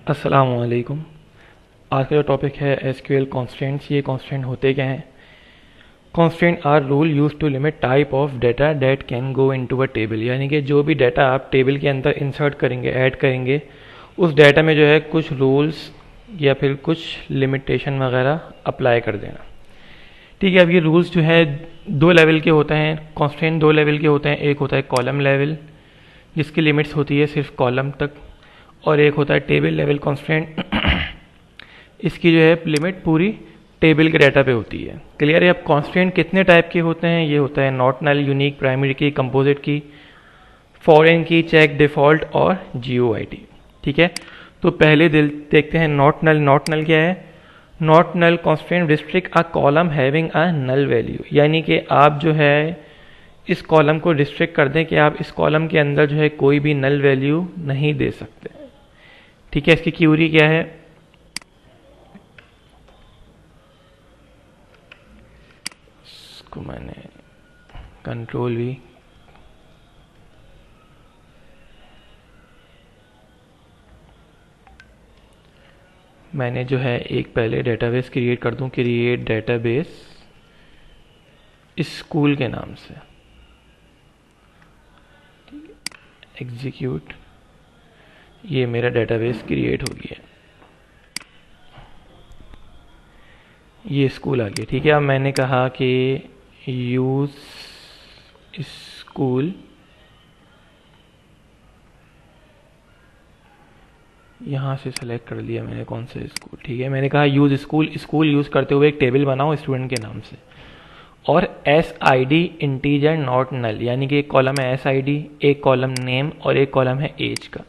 अस्सलामुअलैकुम। आज का जो टॉपिक है एसक्यूएल कॉन्स्टेंट्स। ये कॉन्स्टेंट होते क्या हैं? Constant are rule used to limit type of data that can go into a table, यानी कि जो भी डाटा आप टेबल के अंदर इंसर्ट करेंगे, ऐड करेंगे, उस डाटा में जो है कुछ रूल्स या फिर कुछ लिमिटेशन वगैरह अप्लाई कर देना। ठीक है, अब ये रूल्स जो है दो लेवल के होते हैं। कॉन्स्टेंट दो लेवल के होते हैं। एक होता है कॉलम लेवल जिसकी लिमिट्स होती है सिर्फ कॉलम तक, और एक होता है टेबल लेवल कॉन्स्टेंट इसकी जो है लिमिट पूरी टेबल के डाटा पे होती है। क्लियर है? अब कॉन्स्टेंट कितने टाइप के होते हैं? ये होता है नॉट नल, यूनिक, प्राइमरी की, कंपोजिट की, फॉरेन की, चेक, डिफॉल्ट और जीओआईटी। ठीक है, तो पहले देखते हैं नॉट नल। नॉट नल क्या है? Not null constant restrict a column having a null value, यानी कि आप जो है इस कॉलम को रिस्ट्रिक्ट कर दें कि आप इस कॉलम के अंदर जो है कोई भी नल वैल्यू नहीं दे सकते। ठीक है, इसकी क्यूरी क्या है? इसको मैंने कंट्रोल भी मैंने जो है एक पहले डेटाबेस क्रिएट कर दूं, क्रिएट डेटाबेस स्कूल के नाम से, एग्जीक्यूट। ये मेरा डेटाबेस क्रिएट हो गया, ये स्कूल आ गया। ठीक है, अब मैंने कहा कि यूज स्कूल, यहाँ से सेलेक्ट कर लिया मैंने कौन सा स्कूल। ठीक है, मैंने कहा यूज स्कूल। स्कूल यूज करते हुए एक टेबल बनाओ स्टूडेंट के नाम से, और S I D integer not null, यानी कि एक कॉलम है एस आई डी, एक कॉलम नेम और एक कॉलम है एज का।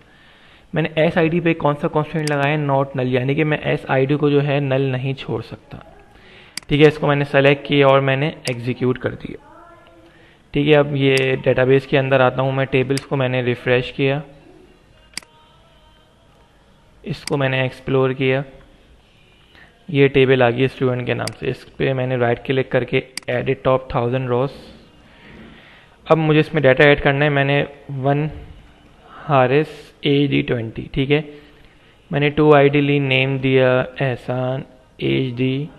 मैंने एस आई डी पे कौन सा कॉन्स्टेंट लगाया? नॉट नल, यानी कि मैं एस आई डी को जो है नल नहीं छोड़ सकता। ठीक है, इसको मैंने सेलेक्ट किया और मैंने एग्जीक्यूट कर दिया। ठीक है, अब ये डेटाबेस के अंदर आता हूँ मैं। टेबल्स को मैंने रिफ्रेश किया, इसको मैंने एक्सप्लोर किया, ये टेबल आ गई स्टूडेंट के नाम से। इस पर मैंने राइट क्लिक करके एडिट टॉप 1000 रोज। अब मुझे इसमें डाटा ऐड करना है। मैंने 1 हारिस एज डी 20। ठीक है, मैंने 2 आई डी ली, नेम दिया एहसान, एज डी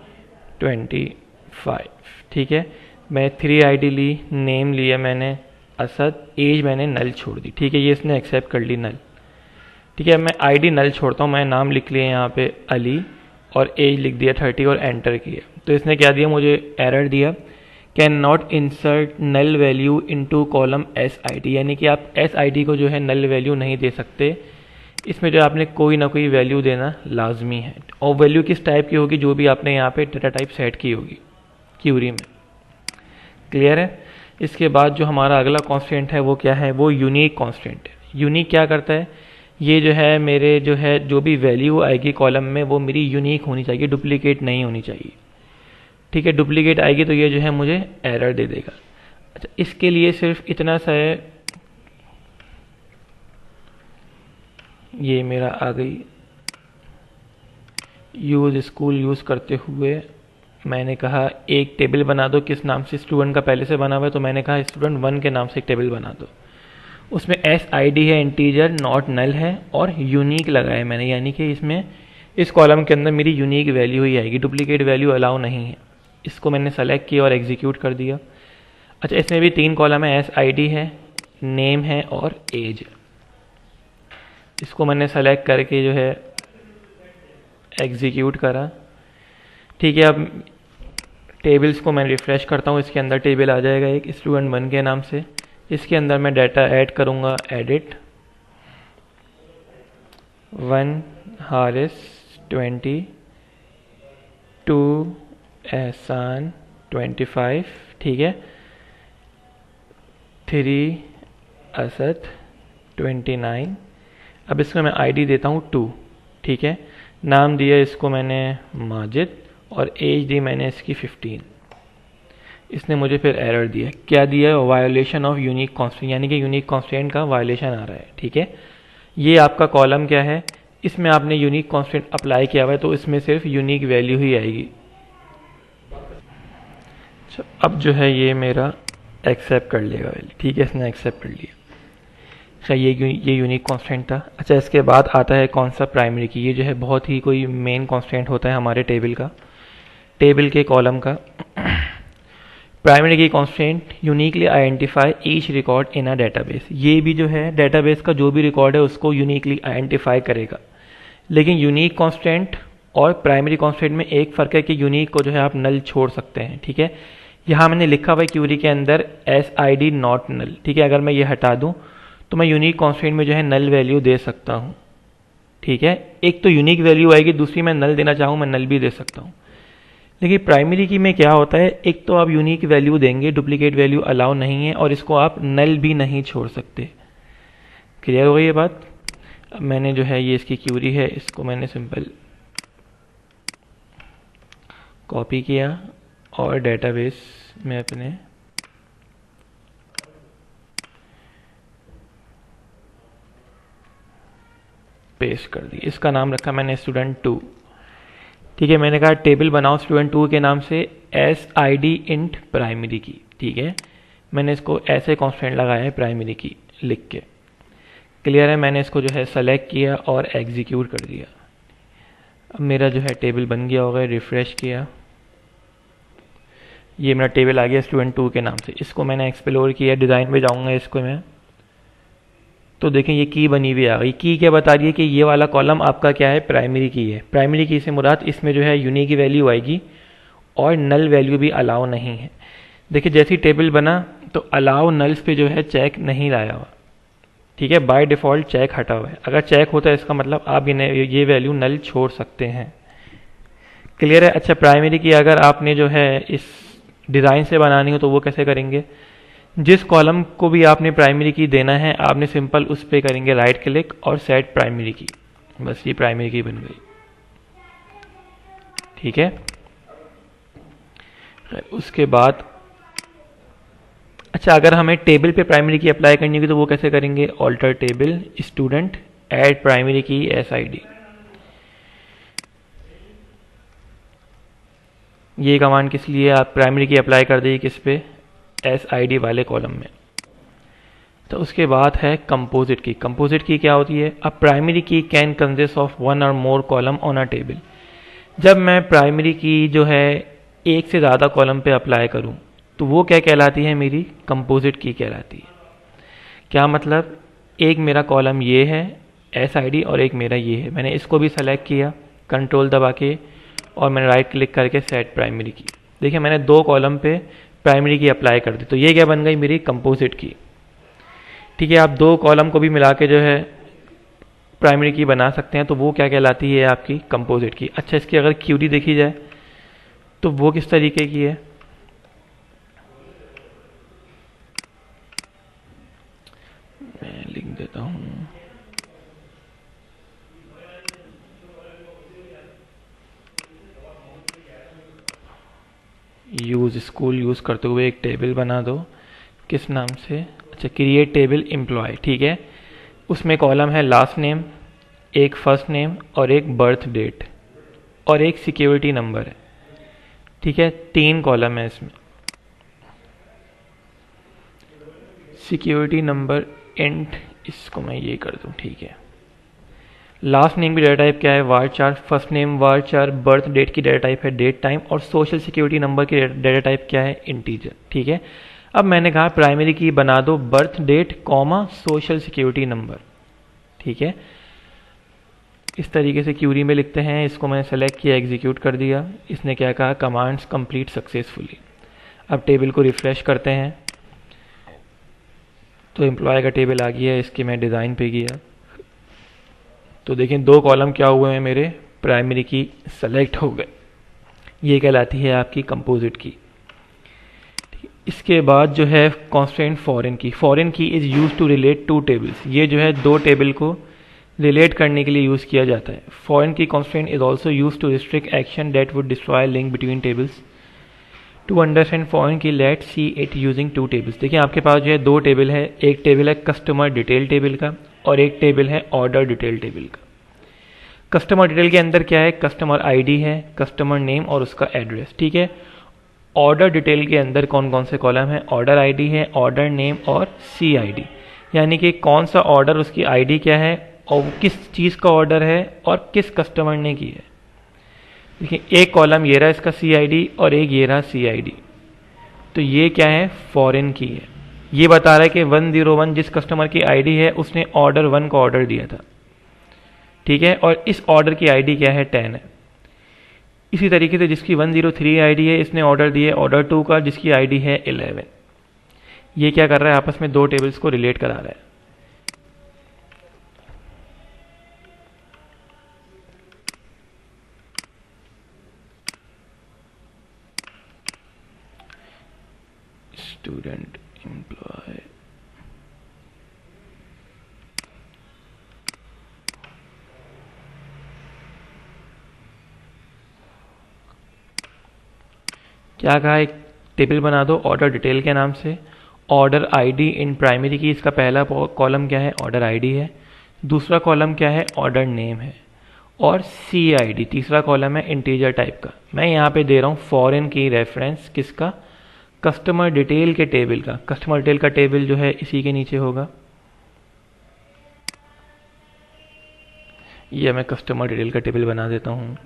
25। ठीक है, मैं 3 आई डी ली, नेम लिया मैंने असद, एज मैंने नल छोड़ दी। ठीक है, ये इसने एक्सेप्ट कर ली नल। ठीक है, अब मैं आईडी नल छोड़ता हूँ। मैं नाम लिख लिया यहाँ पे अली और एज लिख दिया 30 और एंटर किया। तो इसने क्या दिया? मुझे एरर दिया, can not insert null value into column S I D, यानी कि आप एस आई डी को जो है नल वैल्यू नहीं दे सकते। इसमें जो आपने कोई ना कोई वैल्यू देना लाजमी है, और वैल्यू किस टाइप की होगी? जो भी आपने यहाँ पे डेटा टाइप सेट की होगी क्यूरी में। क्लियर है? इसके बाद जो हमारा अगला कॉन्स्टेंट है वो क्या है? वो यूनिक कॉन्स्टेंट है। यूनिक क्या करता है? ये जो है मेरे जो है जो भी वैल्यू आएगी कॉलम में वो मेरी यूनिक होनी चाहिए, डुप्लीकेट नहीं होनी चाहिए। ठीक है, डुप्लीकेट आएगी तो ये जो है मुझे एरर दे देगा। अच्छा, इसके लिए सिर्फ इतना सा है, ये मेरा आ गई यूज स्कूल यूज़ करते हुए। मैंने कहा एक टेबल बना दो, किस नाम से? स्टूडेंट का पहले से बना हुआ है, तो मैंने कहा स्टूडेंट 1 के नाम से एक टेबल बना दो। उसमें एस आई डी है, इंटीजर, नॉट नल है और यूनिक लगाया मैंने, यानी कि इसमें इस कॉलम के अंदर मेरी यूनिक वैल्यू ही आएगी, डुप्लीकेट वैल्यू अलाउ नहीं है। इसको मैंने सेलेक्ट किया और एग्जीक्यूट कर दिया। अच्छा, इसमें भी 3 कॉलम है, एस आई डी है, नेम है और एज। इसको मैंने सेलेक्ट करके जो है एग्जीक्यूट करा। ठीक है, अब टेबल्स को मैं रिफ्रेश करता हूँ। इसके अंदर टेबल आ जाएगा एक स्टूडेंट 1 के नाम से। इसके अंदर मैं डाटा ऐड करूँगा, एडिट 1 हारिस 20, 2 एहसान 25। ठीक है, 3 असद 29। अब इसमें मैं आईडी देता हूँ 2। ठीक है, नाम दिया इसको मैंने माजिद और एज दी मैंने इसकी 15। इसने मुझे फिर एरर दिया। क्या दिया? वायोलेशन ऑफ यूनिक कॉन्स्टेंट, यानी कि यूनिक कॉन्स्टेंट का वायोलेशन आ रहा है। ठीक है, ये आपका कॉलम क्या है? इसमें आपने यूनिक कॉन्स्टेंट अप्लाई किया हुआ है, तो इसमें सिर्फ यूनिक वैल्यू ही आएगी। अब जो है ये मेरा एक्सेप्ट कर लेगा वैल्यू। ठीक है, इसने एक्सेप्ट कर लिया। अच्छा, ये यूनिक कांस्टेंट था। अच्छा, इसके बाद आता है कौन सा, प्राइमरी की। ये जो है बहुत ही कोई मेन कांस्टेंट होता है हमारे टेबल का, टेबल के कॉलम का। प्राइमरी की constant uniquely identify each record in a database. ये भी जो है डेटाबेस का जो भी रिकॉर्ड है उसको यूनिकली आइडेंटिफाई करेगा। लेकिन यूनिक कांस्टेंट और प्राइमरी कांस्टेंट में एक फ़र्क है कि यूनिक को जो है आप नल छोड़ सकते हैं, ठीक है। यहाँ मैंने लिखा हुआ है क्यूरी के अंदर SID नॉट नल, ठीक है। अगर मैं ये हटा दूँ तो मैं यूनिक कांस्टेंट में जो है नल वैल्यू दे सकता हूँ, ठीक है। एक तो यूनिक वैल्यू आएगी, दूसरी मैं नल देना चाहूँ मैं नल भी दे सकता हूँ। लेकिन प्राइमरी की में क्या होता है, एक तो आप यूनिक वैल्यू देंगे, डुप्लीकेट वैल्यू अलाउ नहीं है, और इसको आप नल भी नहीं छोड़ सकते। क्लियर हो गई ये बात। अब मैंने जो है ये इसकी क्यूरी है, इसको मैंने सिंपल कॉपी किया और डेटाबेस में अपने पेस्ट कर दी। इसका नाम रखा मैंने student2, ठीक है। मैंने कहा टेबल बनाओ student2 के नाम से SID int प्राइमरी की, ठीक है। मैंने इसको ऐसे कॉन्स्टेंट लगाया है प्राइमरी की लिख के। क्लियर है। मैंने इसको जो है सेलेक्ट किया और एग्जीक्यूट कर दिया। अब मेरा जो है टेबल बन गया होगा। रिफ्रेश किया, ये मेरा टेबल आ गया student2 के नाम से। इसको मैंने एक्सप्लोर किया, डिज़ाइन में जाऊँगा इसको मैं, तो देखें ये की बनी हुई आ गई। की क्या बता रही है कि ये वाला कॉलम आपका क्या है, प्राइमरी की है। प्राइमरी की से मुराद इसमें जो है यूनिक की वैल्यू आएगी और नल वैल्यू भी अलाउ नहीं है। देखिए जैसी टेबल बना तो अलाउ नल्स पे जो है चेक नहीं लाया हुआ, ठीक है। बाय डिफ़ॉल्ट चेक हटा हुआ है। अगर चेक होता है इसका मतलब आप ये वैल्यू नल छोड़ सकते हैं। क्लियर है। अच्छा, प्राइमरी की अगर आपने जो है इस डिज़ाइन से बनानी हो तो वो कैसे करेंगे, जिस कॉलम को भी आपने प्राइमरी की देना है आपने सिंपल उस पर करेंगे राइट क्लिक और सेट प्राइमरी की, बस ये प्राइमरी की बन गई, ठीक है। उसके बाद अच्छा, अगर हमें टेबल पे प्राइमरी की अप्लाई करनी होगी तो वो कैसे करेंगे, alter table student add primary key SID। ये कमांड किस लिए, आप प्राइमरी की अप्लाई कर देंगे किस पे, SID वाले कॉलम में। तो उसके बाद है कंपोजिट की। कंपोजिट की क्या होती है, अ प्राइमरी की कैन कंसिस्ट ऑफ वन और मोर कॉलम ऑन अ टेबल। जब मैं प्राइमरी की जो है एक से ज़्यादा कॉलम पे अप्लाई करूं तो वो क्या कहलाती है, मेरी कंपोजिट की कहलाती है। क्या मतलब, एक मेरा कॉलम ये है SID और एक मेरा ये है। मैंने इसको भी सेलेक्ट किया कंट्रोल दबा के और मैंने राइट क्लिक करके सेट प्राइमरी की। देखिए मैंने दो कॉलम पे प्राइमरी की अप्लाई कर दी, तो ये क्या बन गई, मेरी कंपोजिट की, ठीक है। आप दो कॉलम को भी मिला के जो है प्राइमरी की बना सकते हैं, तो वो क्या कहलाती है, आपकी कंपोजिट की। अच्छा, इसकी अगर क्यूरी देखी जाए तो वो किस तरीके की है, मैं लिख देता हूँ। यूज स्कूल यूज करते हुए एक टेबल बना दो, किस नाम से, अच्छा क्रिएट टेबल एम्प्लॉय, ठीक है। उसमें कॉलम है लास्ट नेम, एक फर्स्ट नेम और एक बर्थ डेट और एक सिक्योरिटी नंबर है, ठीक है। 3 कॉलम है इसमें। सिक्योरिटी नंबर इंट, इसको मैं ये कर दूं, ठीक है। लास्ट नेम की डेटा टाइप क्या है, वार4, फर्स्ट नेम वार4, बर्थ डेट की डेटा टाइप है डेट टाइम और सोशल सिक्योरिटी नंबर की डेटा टाइप क्या है, इंटीजर, ठीक है। अब मैंने कहा प्राइमरी की बना दो birth date comma social security number, ठीक है। इस तरीके से क्यूरी में लिखते हैं। इसको मैंने सेलेक्ट किया, एग्जीक्यूट कर दिया। इसने क्या कहा, कमांड्स कंप्लीट सक्सेसफुली। अब टेबल को रिफ्रेश करते हैं तो एम्प्लॉय का टेबल आ गया। इसके मैं डिज़ाइन पे गया तो देखें 2 कॉलम क्या हुए हैं मेरे, प्राइमरी की सेलेक्ट हो गए। ये कहलाती है आपकी कंपोजिट की। इसके बाद जो है constant foreign key. Foreign key is used to relate 2 tables. ये जो है 2 टेबल को रिलेट करने के लिए यूज़ किया जाता है। Foreign key constant is also use to restrict action that would destroy link between tables. To understand foreign key let see it using 2 tables. देखिए आपके पास जो है 2 टेबल है, एक टेबल है कस्टमर डिटेल टेबल का और एक टेबल है ऑर्डर डिटेल टेबल का। कस्टमर डिटेल के अंदर क्या है, कस्टमर आईडी है, कस्टमर नेम और उसका एड्रेस, ठीक है। ऑर्डर डिटेल के अंदर कौन कौन से कॉलम है, ऑर्डर आईडी है, ऑर्डर नेम और CID। यानी कि कौन सा ऑर्डर, उसकी आईडी क्या है और वो किस चीज़ का ऑर्डर है और किस कस्टमर ने की है। देखिए एक कॉलम ये रहा इसका सी आई डी और एक ये रहा सी आई डी, तो ये क्या है, फॉरेन की है। ये बता रहा है कि 101 जिस कस्टमर की आईडी है उसने ऑर्डर 1 का ऑर्डर दिया था, ठीक है, और इस ऑर्डर की आईडी क्या है, 10 है। इसी तरीके से जिसकी 103 आईडी है इसने ऑर्डर दिए ऑर्डर 2 का जिसकी आईडी है 11। ये क्या कर रहा है, आपस में दो टेबल्स को रिलेट करा रहा है। स्टूडेंट एम्प्लॉय, क्या कहा, एक टेबल बना दो ऑर्डर डिटेल के नाम से। ऑर्डर आईडी इन प्राइमरी की, इसका पहला कॉलम क्या है, ऑर्डर आईडी है। दूसरा कॉलम क्या है, ऑर्डर नेम है। और सी आई डी तीसरा कॉलम है इंटीजर टाइप का। मैं यहाँ पे दे रहा हूँ फॉरेन की रेफरेंस किसका, कस्टमर डिटेल के टेबल का। कस्टमर डिटेल का टेबल जो है इसी के नीचे होगा। ये मैं कस्टमर डिटेल का टेबल बना देता हूँ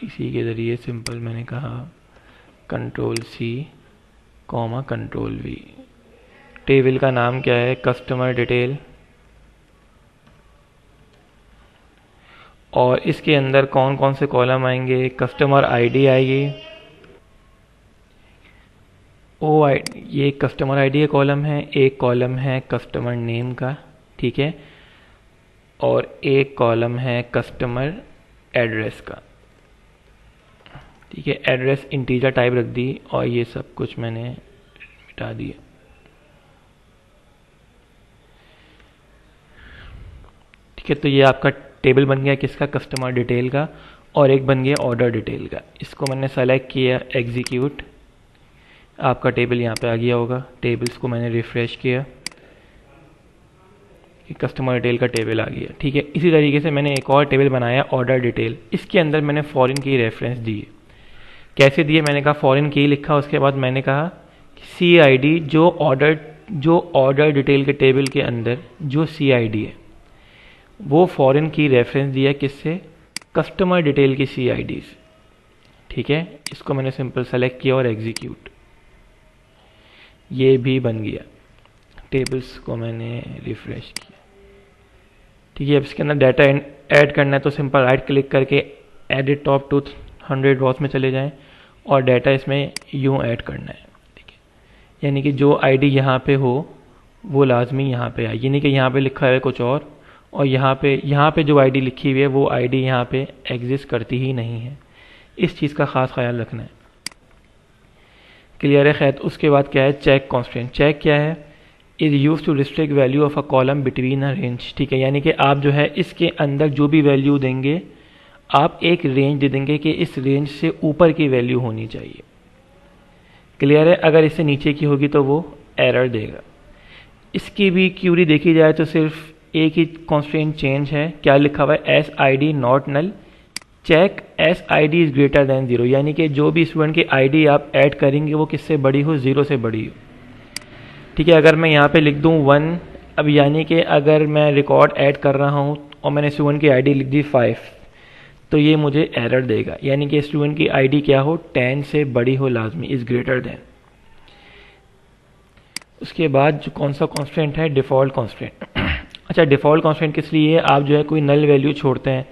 इसी के ज़रिए, सिंपल मैंने कहा control C comma control V. Table का नाम क्या है, कस्टमर डिटेल, और इसके अंदर कौन कौन से कॉलम आएंगे, कस्टमर आईडी आएगी, ओ आई, ये कस्टमर आईडी का कॉलम है, एक कॉलम है कस्टमर नेम का, ठीक है, और एक कॉलम है कस्टमर एड्रेस का, ठीक है। एड्रेस इंटीजर टाइप रख दी और ये सब कुछ मैंने मिटा दिया। ठीक है, तो ये आपका टेबल बन गया किसका, कस्टमर डिटेल का, और एक बन गया ऑर्डर डिटेल का। इसको मैंने सेलेक्ट किया, एग्जीक्यूट, आपका टेबल यहाँ पे आ गया होगा। टेबल्स को मैंने रिफ्रेश किया, कस्टमर डिटेल का टेबल आ गया, ठीक है। इसी तरीके से मैंने एक और टेबल बनाया ऑर्डर डिटेल, इसके अंदर मैंने फॉरेन की रेफरेंस दी है। कैसे दिए, मैंने कहा फॉरेन की लिखा, उसके बाद मैंने कहा सी आई डी, जो ऑर्डर डिटेल के टेबल के अंदर जो सी आई डी है वो फॉरेन की रेफरेंस दिया किससे, कस्टमर डिटेल की सी आई डी से, ठीक है। इसको मैंने सिंपल सेलेक्ट किया और एग्जीक्यूट, ये भी बन गया। टेबल्स को मैंने रिफ्रेश किया, ठीक है। अब इसके अंदर डाटा ऐड करना है तो सिंपल राइट क्लिक करके एडिट टॉप टू 100 रॉस में चले जाएं और डाटा इसमें यूँ ऐड करना है, ठीक है। यानी कि जो आईडी यहाँ पे हो वो लाजमी यहाँ पे आए, यानी कि यहाँ पे लिखा है कुछ और यहाँ पे जो आईडी लिखी हुई है वो आईडी यहाँ पे एग्जिस्ट करती ही नहीं है। इस चीज़ का ख़ास ख्याल रखना है। क्लियर है। खैर, उसके बाद क्या है, चेक कॉन्स्टेंट। चेक क्या है, is used to restrict value of a column between a range, ठीक है। यानी कि आप जो है इसके अंदर जो भी वैल्यू देंगे आप एक रेंज दे देंगे कि इस रेंज से ऊपर की वैल्यू होनी चाहिए। क्लियर है। अगर इससे नीचे की होगी तो वो एरर देगा। इसकी भी क्यूरी देखी जाए तो सिर्फ एक ही कॉन्स्टेंट चेंज है, क्या लिखा हुआ है, S I D not null, check S I D is greater than 0, यानी कि जो भी स्टूडेंट की आईडी आप ऐड करेंगे वो किससे बड़ी हो, 0 से बड़ी हो, ठीक है। अगर मैं यहाँ पे लिख दूँ 1, अब यानी कि अगर मैं रिकॉर्ड ऐड कर रहा हूँ और मैंने स्टूडेंट की आईडी लिख दी 5, तो ये मुझे एरर देगा, यानी कि स्टूडेंट की आईडी क्या हो, 10 से बड़ी हो लाजमी, इज ग्रेटर देन। उसके बाद जो कौन सा कॉन्स्टेंट है, डिफ़ॉल्ट कॉन्स्टेंट। अच्छा, डिफ़ॉल्ट कॉन्स्टेंट किस लिए है, आप जो है कोई नल वैल्यू छोड़ते हैं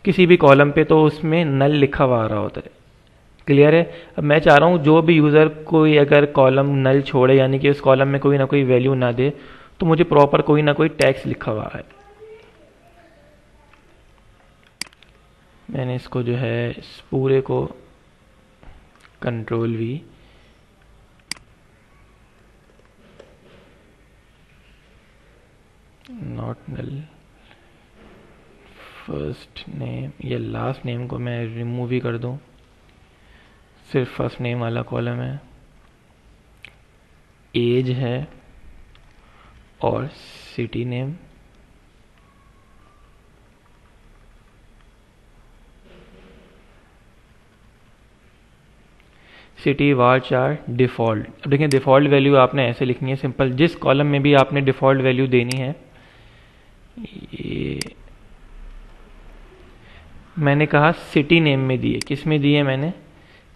किसी भी कॉलम पे तो उसमें नल लिखा हुआ आ रहा होता है। क्लियर है। अब मैं चाह रहा हूँ जो भी यूज़र कोई अगर कॉलम नल छोड़े, यानी कि उस कॉलम में कोई ना कोई वैल्यू ना दे, तो मुझे प्रॉपर कोई ना कोई टैक्स लिखा हुआ है। मैंने इसको जो है इस पूरे को control V, not null, first name या लास्ट नेम को मैं रिमूव ही कर दूं, सिर्फ फर्स्ट नेम वाला कॉलम है, एज है और city name. City varchar default. अब देखिए डिफ़ॉल्ट वैल्यू आपने ऐसे लिखनी है सिंपल, जिस कॉलम में भी आपने डिफ़ॉल्ट वैल्यू देनी है। ये मैंने कहा सिटी नेम में दी है, किस में दी है मैंने,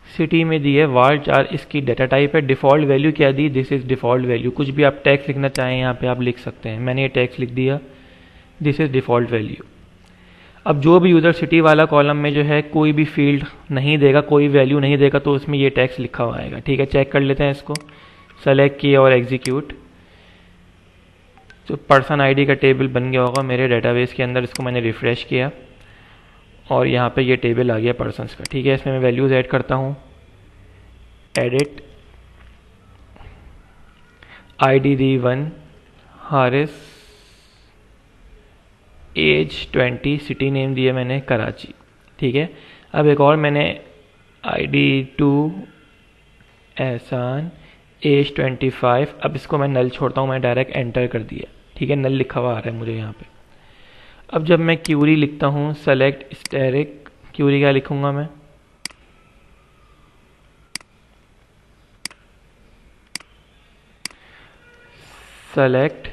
सिटी में दी है। वारचार इसकी डाटा टाइप है। डिफ़ॉल्ट वैल्यू क्या दी, दिस इज़ डिफ़ॉल्ट वैल्यू। कुछ भी आप टैक्स लिखना चाहें यहाँ पे आप लिख सकते हैं, मैंने ये टैक्स लिख दिया, दिस इज़ डिफ़ॉल्ट वैल्यू। अब जो भी यूज़र सिटी वाला कॉलम में जो है कोई भी फील्ड नहीं देगा, कोई वैल्यू नहीं देगा, तो उसमें ये टैक्स लिखा हुआ आएगा। ठीक है, चेक कर लेते हैं इसको। सेलेक्ट किया और एग्जीक्यूट, तो पर्सन आईडी का टेबल बन गया होगा मेरे डेटाबेस के अंदर। इसको मैंने रिफ़्रेश किया और यहाँ पे ये टेबल आ गया पर्सन्स का। ठीक है, इसमें मैं वैल्यूज़ ऐड करता हूँ। एडिट, आईडी दी 1, हारिस, एज 20, सिटी नेम दिया मैंने कराची। ठीक है, अब एक और मैंने आईडी 2, एहसान, एज 25। अब इसको मैं नल छोड़ता हूँ, मैं डायरेक्ट एंटर कर दिया। ठीक है, नल लिखा हुआ आ रहा है मुझे यहाँ पे। अब जब मैं क्यूरी लिखता हूँ सेलेक्ट स्टैटिक, क्यूरी क्या लिखूँगा मैं, सेलेक्ट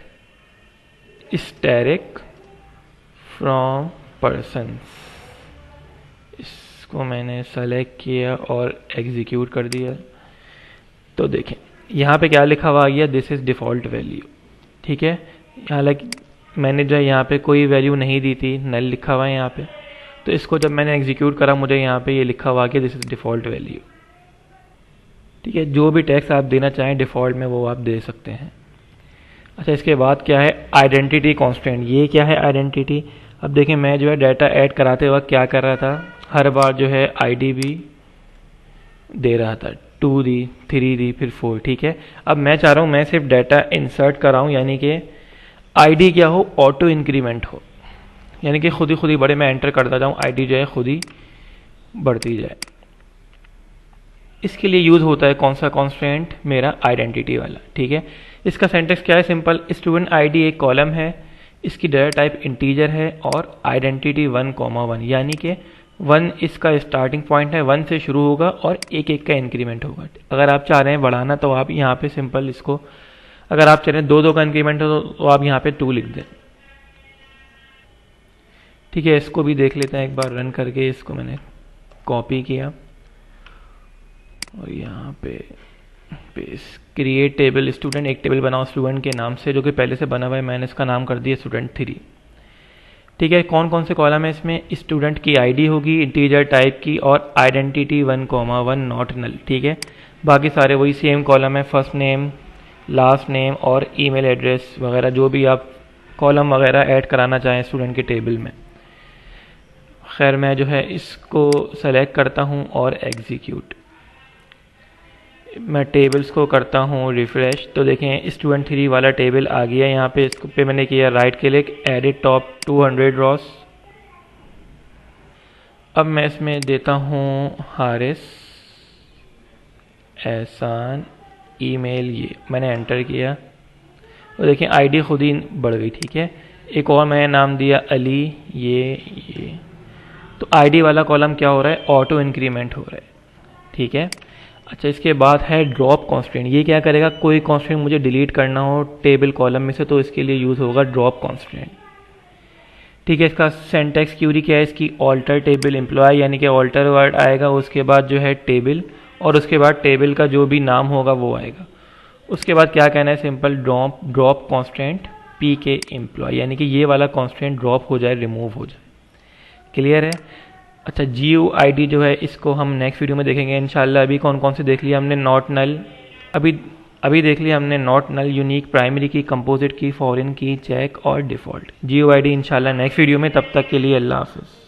स्टैटिक फ्रॉम पर्सन्स। इसको मैंने सेलेक्ट किया और एग्जीक्यूट कर दिया। तो देखें यहाँ पे क्या लिखा हुआ आ गया, दिस इज़ डिफ़ॉल्ट वैल्यू। ठीक है, हालांकि मैंने जो यहाँ पे कोई वैल्यू नहीं दी थी, नल लिखा हुआ है यहाँ पे, तो इसको जब मैंने एग्जीक्यूट करा मुझे यहाँ पे ये लिखा हुआ कि दिस इज़ डिफ़ॉल्ट वैल्यू। ठीक है, जो भी टैक्स आप देना चाहें डिफ़ॉल्ट में वो आप दे सकते हैं। अच्छा, इसके बाद क्या है, आइडेंटिटी कॉन्स्टेंट। ये क्या है आइडेंटिटी, अब देखें मैं जो है डाटा ऐड कराते वक्त क्या कर रहा था, हर बार जो है आईडी भी दे रहा था, 2 दी, 3 दी, फिर 4। ठीक है, अब मैं चाह रहा हूँ मैं सिर्फ डाटा इंसर्ट कराऊँ, यानी कि आईडी क्या हो, ऑटो इंक्रीमेंट हो, यानी कि खुद ही बड़े मैं एंटर करता जाऊँ, आईडी जो है खुद ही बढ़ती जाए। इसके लिए यूज़ होता है कौन सा कॉन्स्टेंट, मेरा आइडेंटिटी वाला। ठीक है, इसका सेंटेक्स क्या है, सिंपल, स्टूडेंट आईडी एक कॉलम है, इसकी डाटा टाइप इंटीजर है और आइडेंटिटी 1,1, यानी कि 1 इसका स्टार्टिंग पॉइंट है, 1 से शुरू होगा और एक एक का इंक्रीमेंट होगा। अगर आप चाह रहे हैं बढ़ाना तो आप यहाँ पे सिंपल इसको, अगर आप चाह रहे हैं 2 का इंक्रीमेंट हो तो आप यहाँ पे 2 लिख दें। ठीक है, इसको भी देख लेते हैं एक बार रन करके। इसको मैंने कॉपी किया और यहाँ पे क्रिएट टेबल स्टूडेंट, एक टेबल बनाओ स्टूडेंट के नाम से जो कि पहले से बना हुआ है, मैंने इसका नाम कर दिया स्टूडेंट 3। ठीक है, कौन कौन से कॉलम है इसमें, स्टूडेंट की आईडी होगी इंटीजर टाइप की और आइडेंटिटी 1,1 नॉट नल। ठीक है, बाकी सारे वही सेम कॉलम है, फर्स्ट नेम, लास्ट नेम और ईमेल एड्रेस वगैरह, जो भी आप कॉलम वगैरह ऐड कराना चाहें स्टूडेंट के टेबल में। खैर मैं जो है इसको सेलेक्ट करता हूँ और एग्जीक्यूट, मैं टेबल्स को करता हूँ रिफ़्रेश, तो देखें स्टूडेंट 3 वाला टेबल आ गया यहाँ पे। इसको पे मैंने किया right click, edit top 200 Ross. अब मैं इसमें देता हूँ हारिस, एहसान, ईमेल, ये मैंने एंटर किया तो देखें आईडी खुद ही बढ़ गई। ठीक है, एक और मैंने नाम दिया अली, ये तो आईडी वाला कॉलम क्या हो रहा है, ऑटो इंक्रीमेंट हो रहा है। ठीक है, अच्छा इसके बाद है ड्रॉप कॉन्स्टेंट। ये क्या करेगा, कोई कॉन्स्टेंट मुझे डिलीट करना हो टेबल कॉलम में से तो इसके लिए यूज़ होगा ड्रॉप कॉन्स्टेंट। ठीक है, इसका सिंटैक्स क्यूरी क्या है, इसकी ऑल्टर टेबल एम्प्लॉय, यानी कि ऑल्टर वर्ड आएगा, उसके बाद जो है टेबल और उसके बाद टेबल का जो भी नाम होगा वो आएगा। उसके बाद क्या कहना है, सिंपल ड्रॉप कॉन्स्टेंट पी के एम्प्लॉय, यानी कि ये वाला कॉन्स्टेंट ड्रॉप हो जाए, रिमूव हो जाए। क्लियर है। अच्छा GUID जो है इसको हम नेक्स्ट वीडियो में देखेंगे इंशाल्लाह। अभी कौन कौन से देख लिया हमने, नॉट नल, अभी देख लिया हमने नॉट नल, यूनिक, प्राइमरी की, कंपोजिट की, फॉरेन की, चेक और डिफ़ॉल्ट। GUID इंशाल्लाह नेक्स्ट वीडियो में, तब तक के लिए अल्लाह हाफ़िज़।